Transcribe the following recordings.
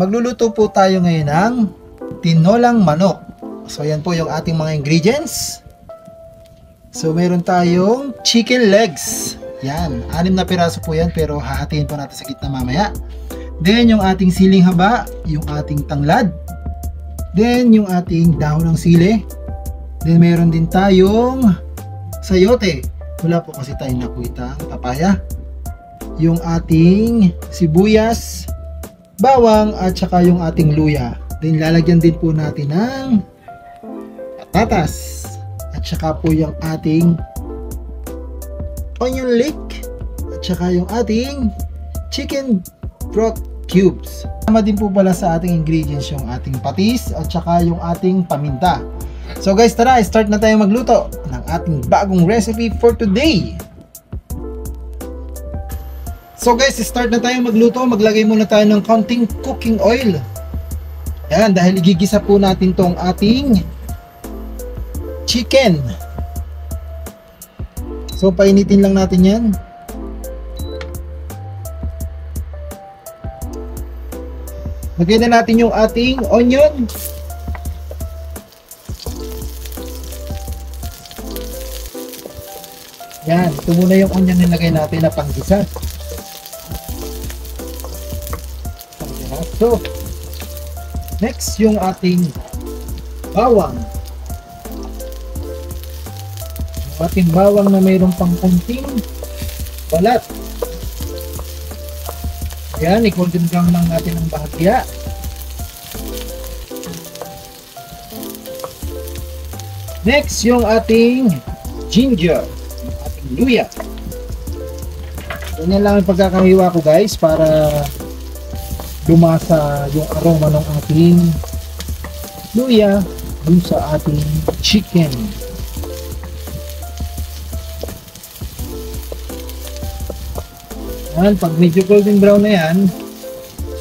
Magluluto po tayo ngayon ng tinolang manok. So yan po yung ating mga ingredients. So meron tayong chicken legs. Yan, 6 na piraso po yan, pero hahatiin po natin sa gitna mamaya. Then yung ating siling haba, yung ating tanglad. Then yung ating dahon ng sili. Then meron din tayong sayote. Wala po kasi tayong nakuitang papaya. Yung ating sibuyas, bawang at saka yung ating luya. Then lalagyan din po natin ng patatas at saka po yung ating onion leek at saka yung ating chicken broth cubes. Tama din po pala sa ating ingredients yung ating patis at saka yung ating paminta. So guys, tara, start na tayo magluto ng ating bagong recipe for today. So guys, start na tayo magluto. Maglagay muna tayo ng konting cooking oil. Yan, dahil igigisa po natin tong ating chicken. So painitin lang natin yan. Lagyan na natin yung ating onion. Yan, ito muna yung onion nilagay natin na panggisa. So, next yung ating bawang. Yung ating bawang na mayroong pang kunting balat. Yan, i-golden brown lang natin ang bahagya. Next yung ating ginger. Luya. Ganyan lang ang pagkakahiwa ko guys para lumasa yung aroma ng ating luya dun sa ating chicken. Yan, pag medyo golden brown na yan,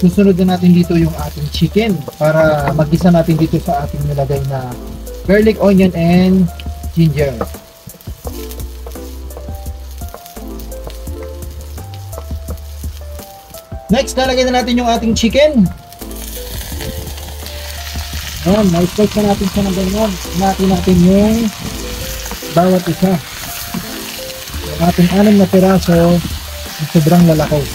susunod na natin dito yung ating chicken para magisa natin dito sa ating nilagay na garlic, onion, and ginger. Next, lalagyan na natin yung ating chicken. Ayan, na-slice na natin siya ng ganyan. Natin yung bawat isa. Yung ating 6 na piraso, sobrang lalaki.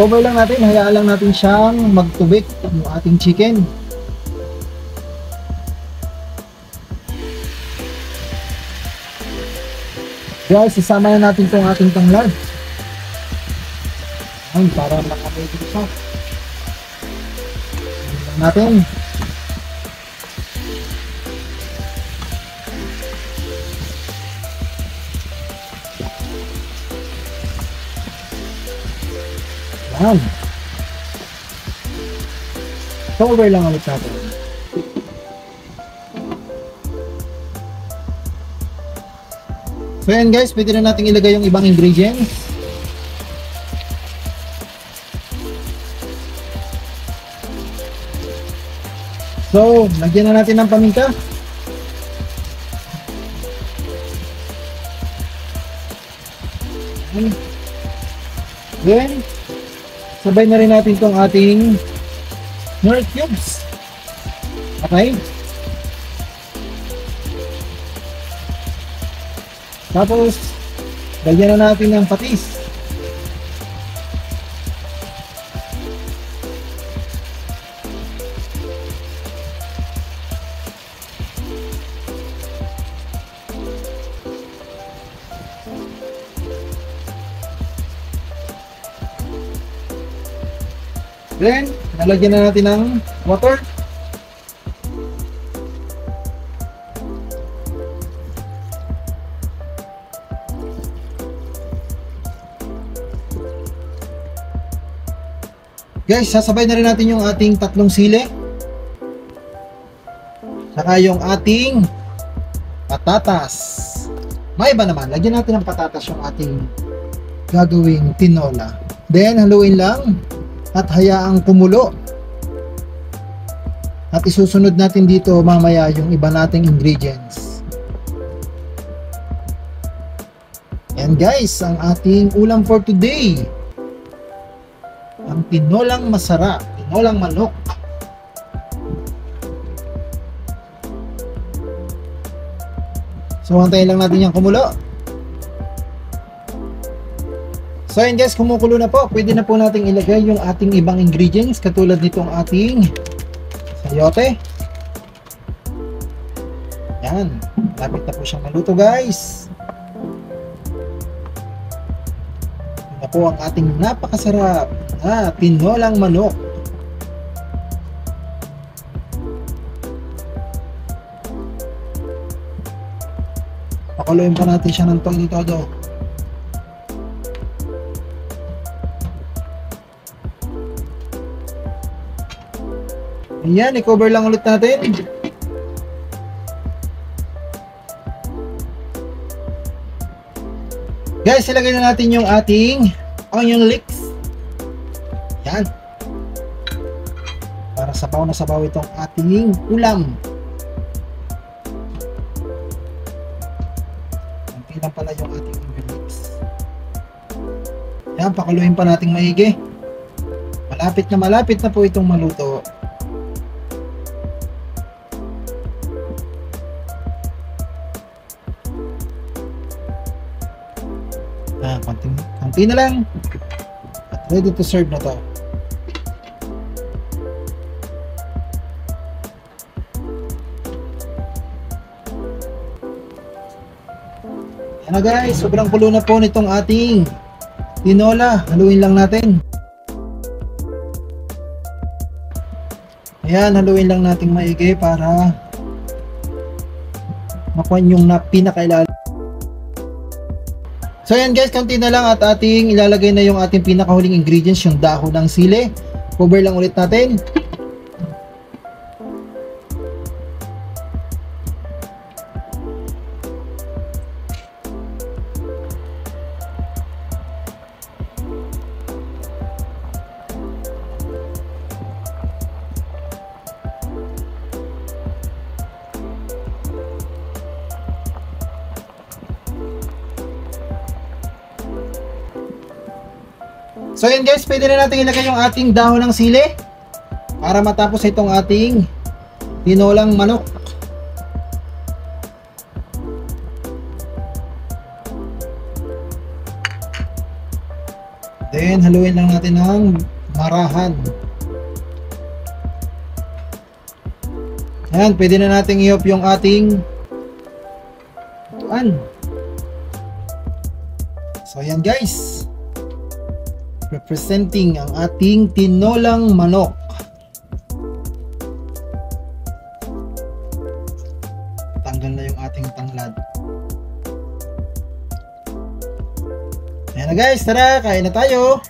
Cover lang natin, hayaan lang natin siyang magtubik yung ating chicken. Guys, isama na natin itong ating tanglad. Ay, para makaready siya. Lang natin. Yan. Cover lang ulit natin. So yan guys, pwede na natin ilagay yung ibang ingredients. So, lagyan na natin ng paminta. Then, sabay na rin natin itong ating nor cubes. Okay? Tapos, lagyan na natin ng patis. Then, nalagyan na natin ng water. Guys, sasabay na rin natin yung ating tatlong sili. Saka yung ating patatas. May iba naman, lagyan natin ng patatas yung ating gagawing tinola. Then, haluin lang at hayaang kumulo. At isusunod natin dito mamaya yung iba nating ingredients. And guys, ang ating ulam for today, ang tinolang masarap, tinolang manok. So, antayin lang natin yung kumulo. So, yun guys, kumukulo na po. Pwede na po natin ilagay yung ating ibang ingredients katulad nitong ating sayote. Yan. Lapit na po siyang maluto, guys. Ito na po ang ating napakasarap na tinolang manok. Pakuluin pa natin siya ng todo. Ayan, i-cover lang ulit natin. Guys, ilagay na natin yung ating onion leeks. Yan. Para sabaw na sabaw itong ating ulam. Kunti lang pala yung ating onion leeks. Yan, pakuluin pa nating maigi. Malapit na po itong maluto. Konti na lang at ready to serve na to. Yan na guys, sobrang kulo na po nitong ating tinola. Haluin lang natin. Ayan, haluin lang natin maigi para makuha yung pinakailalim. So ayan guys, konti na lang at ating ilalagay na yung ating pinakahuling ingredients, yung dahon ng sili. Cover lang ulit natin. So yun guys, pwede na natin ilagay yung ating dahon ng sili para matapos itong ating tinolang manok. Then haluin lang natin ng marahan. Ayan, pwede na natin i-off yung ating tuan. So ayan guys, representing ang ating tinolang manok. Tanggal na yung ating tanglad. Ayan na guys, tara, kain na tayo.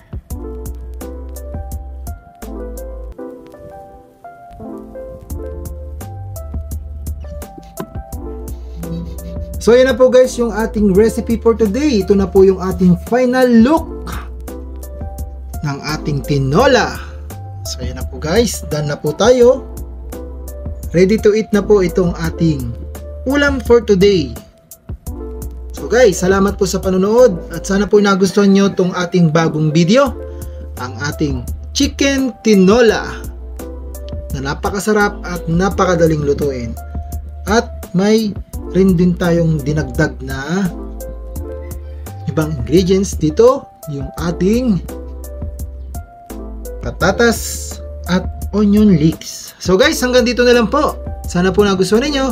So yan na po guys yung ating recipe for today. Ito na po yung ating final look ng ating tinola. So yan na po guys, done na po tayo. Ready to eat na po itong ating ulam for today. So guys, salamat po sa panonood at sana po nagustuhan nyo itong ating bagong video, ang ating chicken tinola na napakasarap at napakadaling lutuin. At may rin din tayong dinagdag na ibang ingredients dito, yung ating patatas at onion leeks. So guys, hanggang dito na lang po. Sana po nagustuhan ninyo.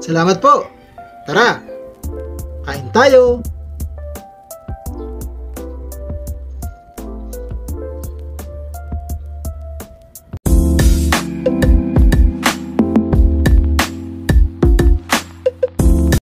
Salamat po. Tara, kain tayo.